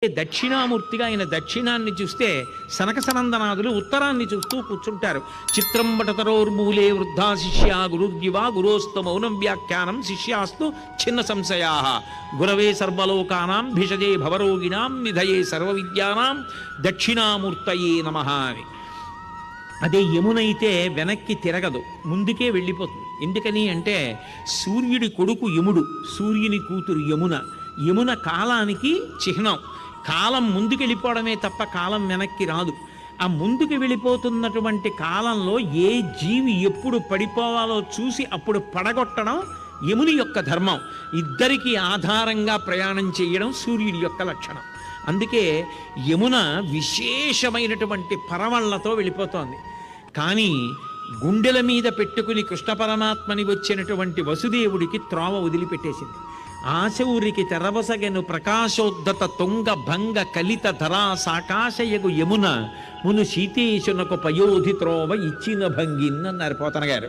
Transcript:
దక్షిణామూర్తిగా ఆయన దక్షిణాన్ని చూస్తే సనక సనందనాదులు ఉత్తరాన్ని చూస్తూ కూర్చుంటారు. చిత్రం వటతరోర్మూలే వృద్ధా శిష్యా గురుర్జివా గురోస్తు మౌనం వ్యాఖ్యానం శిష్యాస్తు చిన్న సంశయా గురవే సర్వలోకానాం భిషజే భవరోగిణాం నిధయే సర్వవిద్యానాం దక్షిణామూర్తయే నమః అని. అదే యమునైతే వెనక్కి తిరగదు, ముందుకే వెళ్ళిపోతుంది. ఎందుకని అంటే సూర్యుడి కొడుకు యముడు, సూర్యుని కూతురు యమున. యమున కాలానికి చిహ్నం. కాలం ముందుకు వెళ్ళిపోవడమే తప్ప కాలం వెనక్కి రాదు. ఆ ముందుకు వెళ్ళిపోతున్నటువంటి కాలంలో ఏ జీవి ఎప్పుడు పడిపోవాలో చూసి అప్పుడు పడగొట్టడం యముని యొక్క ధర్మం. ఇద్దరికీ ఆధారంగా ప్రయాణం చేయడం సూర్యుడి యొక్క లక్షణం. అందుకే యమున విశేషమైనటువంటి పరవళ్లతో వెళ్ళిపోతోంది. కానీ గుండెల మీద పెట్టుకుని కృష్ణ పరమాత్మని వచ్చినటువంటి వసుదేవుడికి త్రోవ వదిలిపెట్టేసింది. ఆశౌరికి తెరవసగెను ప్రకాశోద్ధత తుంగ భంగ కలిత ధరా సాకాశయగు యమున మును సీతేశునకు పయోధి త్రోవ ఇచ్చిన భంగిన్ అన్నారు పోతన గారు.